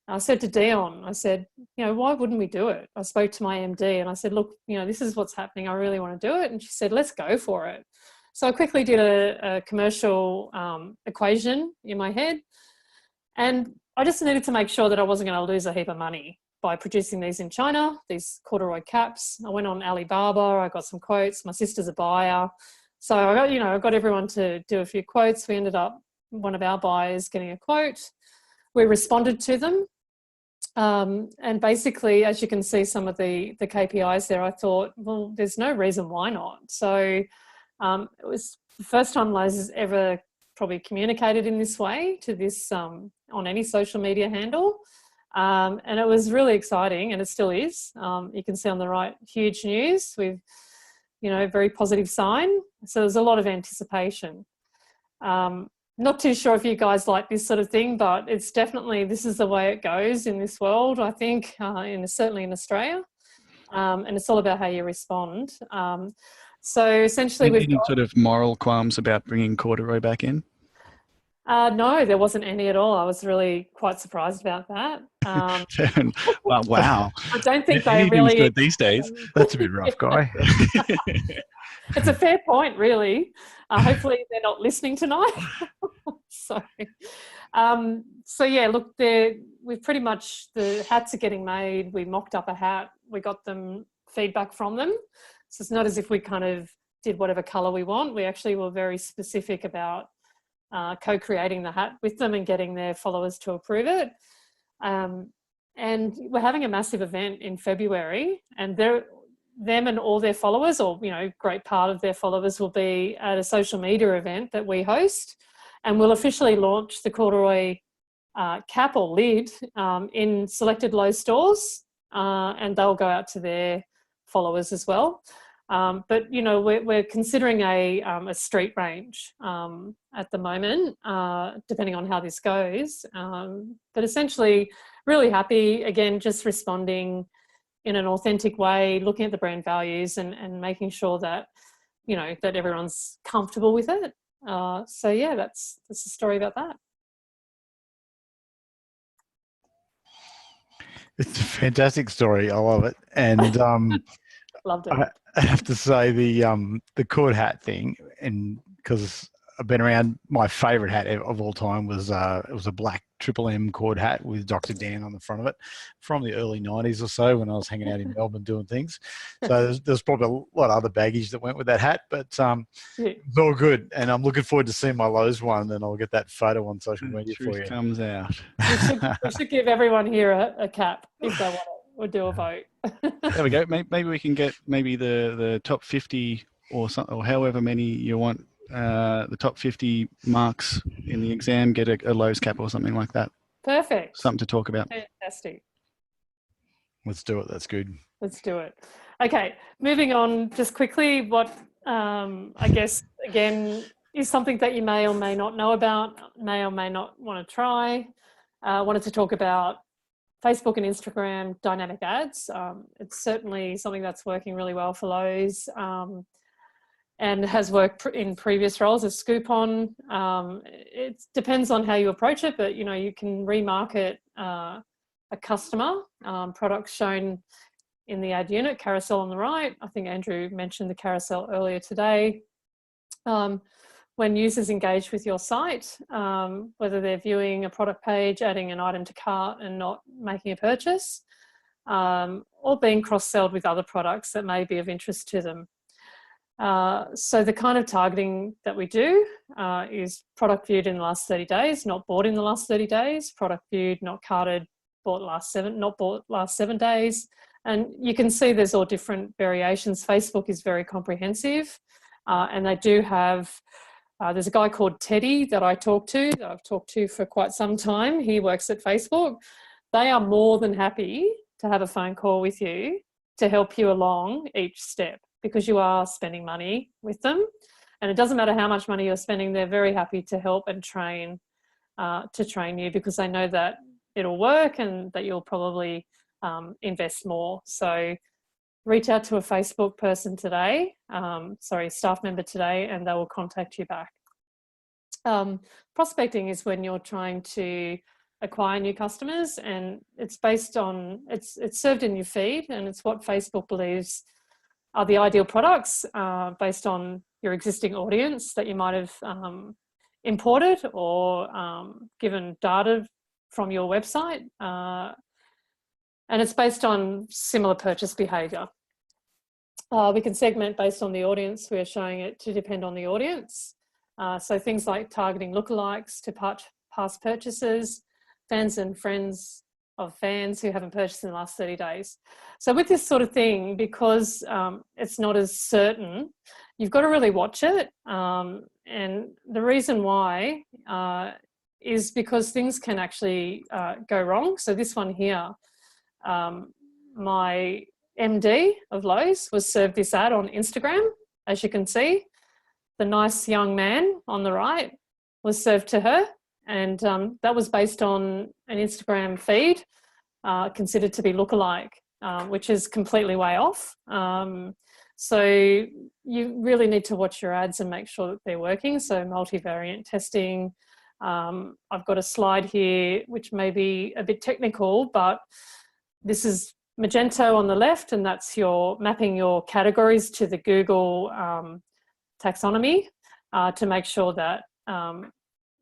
I said to Dion, I said, you know, why wouldn't we do it? I spoke to my MD and I said, look, you know, this is what's happening. I really want to do it. And she said, let's go for it. So I quickly did a commercial equation in my head, and I just needed to make sure that I wasn't going to lose a heap of money by producing these in China, these corduroy caps. I went on Alibaba, I got some quotes. My sister's a buyer. So I got everyone to do a few quotes. We ended up, one of our buyers getting a quote. We responded to them. And basically, as you can see, some of the KPIs there, I thought, well, there's no reason why not. So it was the first time Lowe's has ever probably communicated in this way to this on any social media handle. And it was really exciting, and it still is. You can see on the right, huge news with, you know, very positive sign. So there's a lot of anticipation. Not too sure if you guys like this sort of thing, but it's definitely, this is the way it goes in this world, I think, certainly in Australia. And it's all about how you respond. So essentially, we've got sort of moral qualms about bringing corduroy back in. No, there wasn't any at all. I was really quite surprised about that. Well, wow. I don't think they Anything's really good these days. That's a bit rough, Guy. It's a fair point, really. Hopefully, they're not listening tonight. So yeah, look, we've pretty much, the hats are getting made. We mocked up a hat. We got them feedback from them. So it's not as if we kind of did whatever colour we want. We actually were very specific about co-creating the hat with them and getting their followers to approve it. And we're having a massive event in February, and them and all their followers, or, you know, great part of their followers, will be at a social media event that we host, and we'll officially launch the corduroy cap or lid in selected Lowe's stores, and they'll go out to their followers as well. But, you know, we're considering a street range at the moment, depending on how this goes. But essentially, really happy, again, just responding in an authentic way, looking at the brand values and making sure that, you know, that everyone's comfortable with it. So, yeah, that's the story about that. It's a fantastic story. I love it. And Loved it. I have to say the cord hat thing, and because I've been around, my favourite hat of all time was it was a black Triple M cord hat with Dr. Dan on the front of it from the early 90s or so when I was hanging out in Melbourne doing things. So there's probably a lot of other baggage that went with that hat, but it's all good. And I'm looking forward to seeing my Lowe's one, and I'll get that photo on social media for you. Comes out. We should give everyone here a cap if they want it. We'll do a vote. There we go. Maybe we can get the top 50 or however many you want. The top 50 marks in the exam get a Lowe's cap or something like that. Perfect. Something to talk about. Fantastic. Let's do it. That's good. Let's do it. Okay, moving on just quickly, what I guess, again, is something that you may or may not know about, may or may not want to try. Wanted to talk about Facebook and Instagram dynamic ads. It's certainly something that's working really well for Lowe's. And has worked in previous roles as Scoop-On. It depends on how you approach it, but you can remarket a customer. Products shown in the ad unit, carousel on the right. I think Andrew mentioned the carousel earlier today. When users engage with your site, whether they're viewing a product page, adding an item to cart and not making a purchase, or being cross-sold with other products that may be of interest to them. So the kind of targeting that we do is product viewed in the last 30 days, not bought in the last 30 days, product viewed, not carted, not bought last 7 days. And you can see there's all different variations. Facebook is very comprehensive, and they do have, there's a guy called Teddy that I've talked to for quite some time. He works at Facebook. They are more than happy to have a phone call with you to help you along each step, because you are spending money with them, and it doesn't matter how much money you're spending, they're very happy to help and train you, because they know that it'll work and that you'll probably invest more. So reach out to a Facebook person today, staff member today, and they will contact you back. Prospecting is when you're trying to acquire new customers, and it's based on, it's served in your feed, and it's what Facebook believes are the ideal products based on your existing audience that you might have imported or given data from your website. And it's based on similar purchase behaviour. We can segment based on the audience. We are showing it to depend on the audience. So things like targeting lookalikes to past purchases, fans and friends of fans who haven't purchased in the last 30 days. So with this sort of thing, because it's not as certain, you've got to really watch it. And the reason why is because things can actually go wrong. So this one here, my MD of Lowe's was served this ad on Instagram, as you can see. The nice young man on the right was served to her, and that was based on an Instagram feed considered to be lookalike, which is completely way off. So you really need to watch your ads and make sure that they're working. So multivariate testing. I've got a slide here which may be a bit technical, but this is Magento on the left, and that's your mapping your categories to the Google taxonomy to make sure that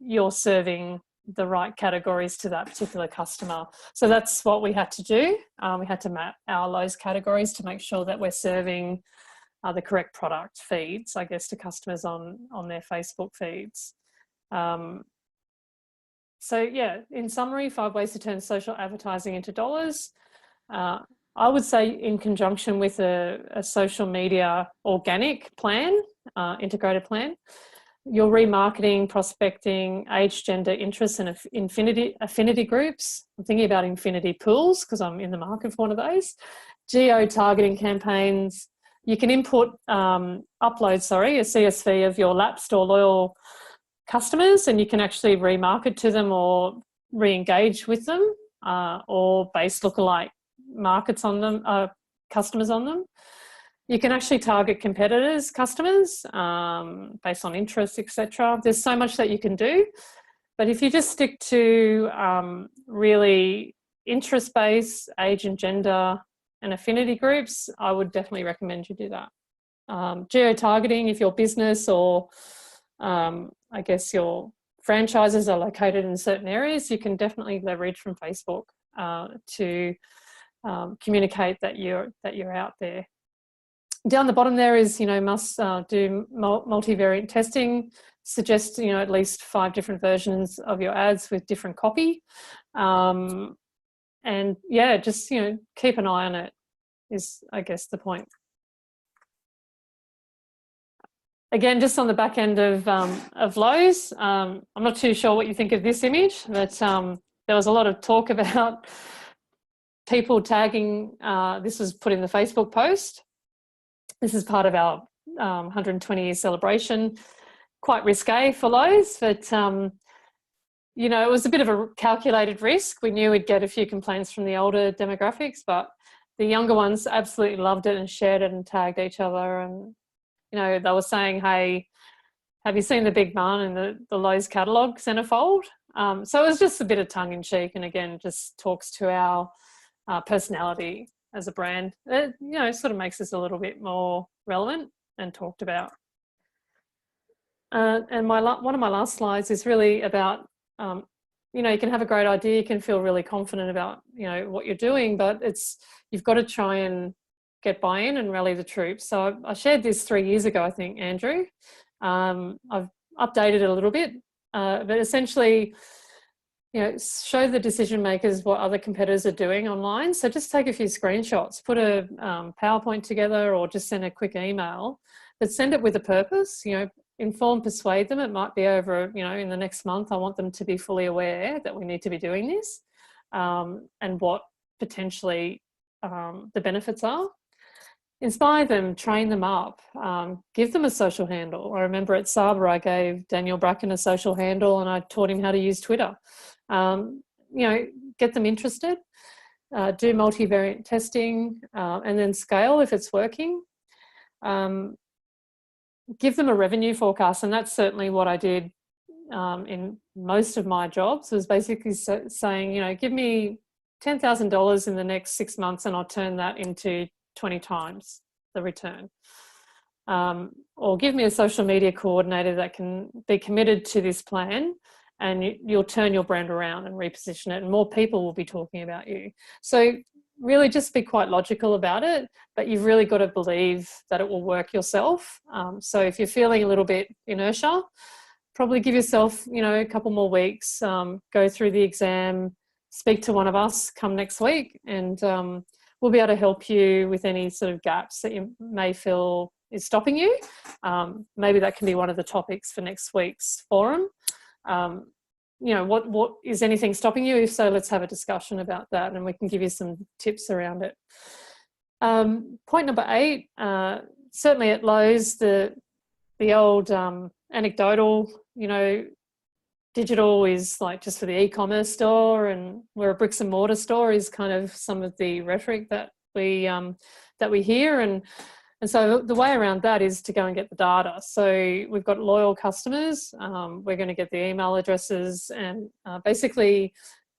you're serving the right categories to that particular customer. So that's what we had to do. We had to map our Lowe's categories to make sure that we're serving the correct product feeds, I guess, to customers on their Facebook feeds. So yeah, in summary, 5 ways to turn social advertising into dollars. I would say in conjunction with a social media organic plan, integrated plan, your remarketing, prospecting, age, gender, interests, and affinity groups. I'm thinking about infinity pools because I'm in the market for one of those. Geo targeting campaigns. You can upload a CSV of your lapsed or loyal customers, and you can actually remarket to them or re-engage with them, or base lookalike markets on them, customers on them. You can actually target competitors' customers based on interests, etc. There's so much that you can do, but if you just stick to really interest-based, age and gender and affinity groups, I would definitely recommend you do that. Geo targeting, if your business or I guess your franchises are located in certain areas, you can definitely leverage from Facebook to communicate that you're out there. Down the bottom there is, must do multivariate testing. Suggest, at least 5 different versions of your ads with different copy. And yeah, just, keep an eye on it is, I guess, the point. Again, just on the back end of Lowe's, I'm not too sure what you think of this image, but there was a lot of talk about people tagging, this was put in the Facebook post. This is part of our 120-year celebration. Quite risque for Lowe's, but it was a bit of a calculated risk. We knew we'd get a few complaints from the older demographics, but the younger ones absolutely loved it and shared it and tagged each other. And they were saying, hey, have you seen the big barn in the Lowe's catalogue centerfold? So it was just a bit of tongue in cheek, and again, just talks to our personality as a brand. It, sort of makes us a little bit more relevant and talked about. And one of my last slides is really about, you can have a great idea, you can feel really confident about, what you're doing, but you've got to try and get buy-in and rally the troops. So I shared this 3 years ago, I think, Andrew. I've updated it a little bit, but essentially, show the decision makers what other competitors are doing online. So just take a few screenshots, put a PowerPoint together, or just send a quick email, but send it with a purpose, inform, persuade them. It might be over, in the next month, I want them to be fully aware that we need to be doing this, and what potentially the benefits are. Inspire them, train them up, give them a social handle. I remember at Sabre, I gave Daniel Bracken a social handle and I taught him how to use Twitter. Get them interested, do multivariate testing, and then scale if it's working. Give them a revenue forecast, and that's certainly what I did in most of my jobs, was basically saying, give me $10,000 in the next 6 months and I'll turn that into 20 times the return. Or give me a social media coordinator that can be committed to this plan, and you'll turn your brand around and reposition it, and more people will be talking about you. So really just be quite logical about it, but you've really got to believe that it will work yourself. So if you're feeling a little bit inertia, probably give yourself, a couple more weeks, go through the exam, speak to one of us come next week, and we'll be able to help you with any sort of gaps that you may feel is stopping you. Maybe that can be one of the topics for next week's forum. What is anything stopping you? If so, let's have a discussion about that, and we can give you some tips around it. Point number 8, certainly at Lowe's, the old anecdotal, digital is like just for the e-commerce store, and we're a bricks and mortar store is kind of some of the rhetoric that we hear. And so the way around that is to go and get the data. So we've got loyal customers. We're going to get the email addresses and basically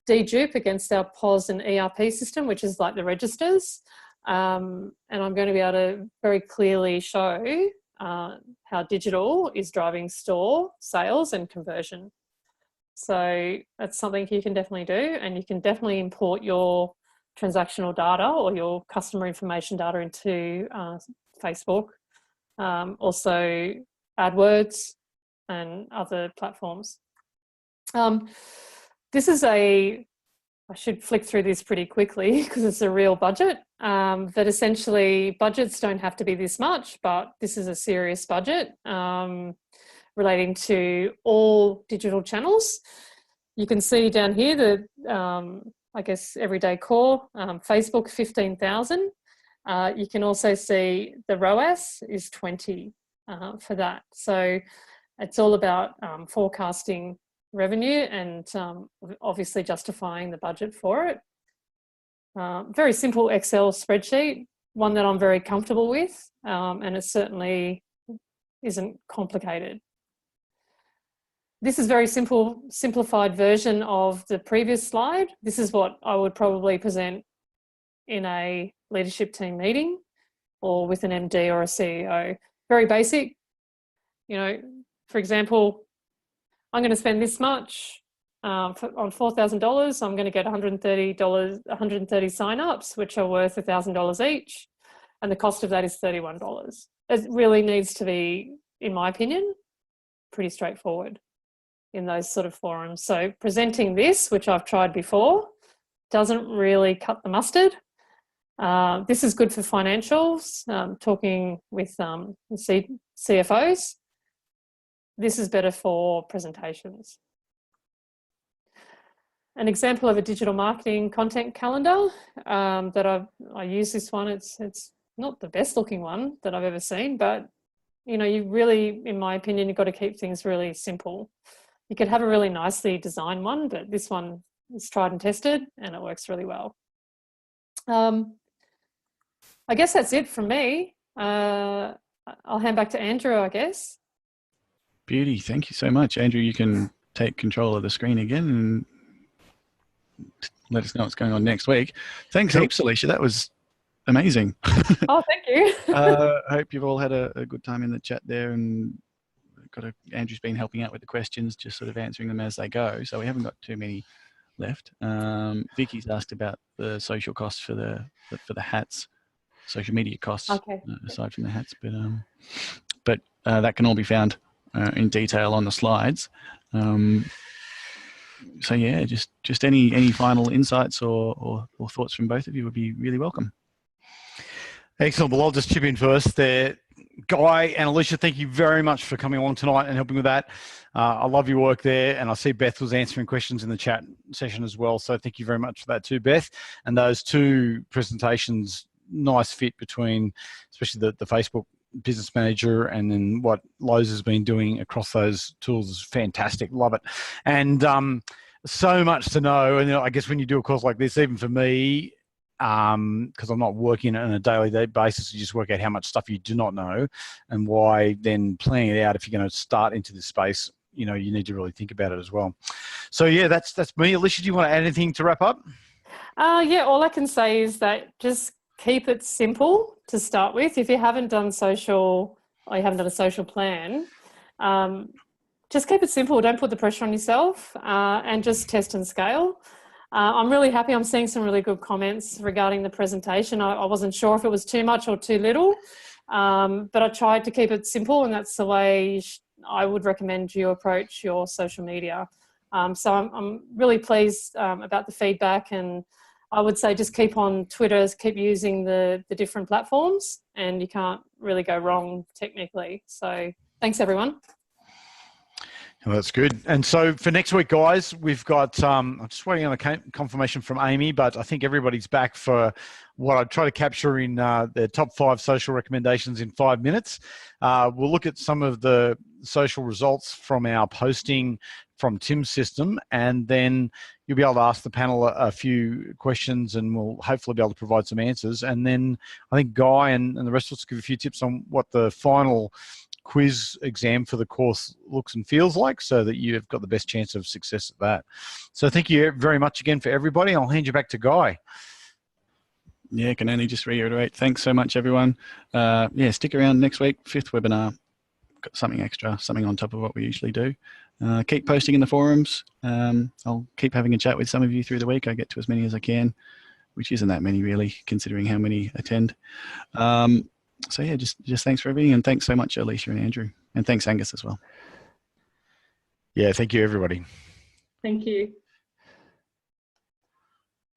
dedupe against our POS and ERP system, which is like the registers. And I'm going to be able to very clearly show how digital is driving store sales and conversion. So that's something you can definitely do, and you can definitely import your transactional data or your customer information data into Facebook, also AdWords and other platforms. This is I should flick through this pretty quickly because it's a real budget, that essentially budgets don't have to be this much, but this is a serious budget relating to all digital channels. You can see down here that I guess everyday core, Facebook 15,000. You can also see the ROAS is 20 for that. So it's all about forecasting revenue and obviously justifying the budget for it. Very simple Excel spreadsheet, one that I'm very comfortable with, and it certainly isn't complicated. this is very simplified version of the previous slide. This is what I would probably present in a leadership team meeting or with an MD or a CEO. Very basic. You know, for example, I'm going to spend this much on $4,000. I'm going to get $130 sign-ups, which are worth $1,000 each. And the cost of that is $31. It really needs to be, in my opinion, pretty straightforward in those sort of forums. So presenting this, which I've tried before, doesn't really cut the mustard. This is good for financials, talking with CFOs. This is better for presentations. An example of a digital marketing content calendar that I use this one. It's not the best looking one that I've ever seen, but you know, you really, in my opinion, you've got to keep things really simple. You could have a really nicely designed one, but this one is tried and tested and it works really well. I guess that's it from me. I'll hand back to Andrew, I guess. Beauty. Thank you so much. Andrew, you can take control of the screen again and let us know what's going on next week. Thanks heaps, Elisha. That was amazing. Oh, thank you. I hope you've all had a good time in the chat there, and Andrew's been helping out with the questions, just sort of answering them as they go. So we haven't got too many left. Vicky's asked about the social costs for the hats, social media costs, okay, aside from the hats, but that can all be found in detail on the slides. So yeah, just any final insights or thoughts from both of you would be really welcome. Excellent. Well, I'll just chip in first there. Guy and Elisha, thank you very much for coming along tonight and helping with that. I love your work there, and I see Beth was answering questions in the chat session as well, so thank you very much for that too, Beth. And those two presentations, nice fit between especially the Facebook Business Manager and then what Lowe's has been doing across those tools is fantastic. Love it. And so much to know. And I guess when you do a course like this, even for me, because I'm not working on a daily basis, you just work out how much stuff you do not know and why then planning it out if you're going to start into this space, you know, you need to really think about it as well. So yeah, that's me. Elisha, do you want to add anything to wrap up? Yeah, all I can say is that just keep it simple to start with. If you haven't done social or you haven't done a social plan, just keep it simple. Don't put the pressure on yourself and just test and scale. I'm really happy. I'm seeing some really good comments regarding the presentation. I wasn't sure if it was too much or too little, but I tried to keep it simple, and that's the way I would recommend you approach your social media. So I'm really pleased about the feedback, and I would say just keep on Twitter, keep using the different platforms, and you can't really go wrong technically. So thanks, everyone. Well, that's good. And so for next week, guys, we've got, I'm just waiting on a confirmation from Amy, but I think everybody's back for what I'd try to capture in the top 5 social recommendations in 5 minutes. We'll look at some of the social results from our posting from Tim's system, and then you'll be able to ask the panel a few questions, and we'll hopefully be able to provide some answers. And then I think Guy and the rest of us give a few tips on what the final quiz exam for the course looks and feels like, so that you've got the best chance of success at that. So thank you very much again for everybody. I'll hand you back to Guy. Yeah, can only just reiterate. Thanks so much, everyone. Yeah, stick around next week, 5th webinar. Got something extra, something on top of what we usually do. Keep posting in the forums. I'll keep having a chat with some of you through the week. I get to as many as I can, which isn't that many really, considering how many attend. So yeah, just thanks for everything, and thanks so much, Elisha and Andrew, and thanks Angus as well. Yeah, thank you, everybody. Thank you.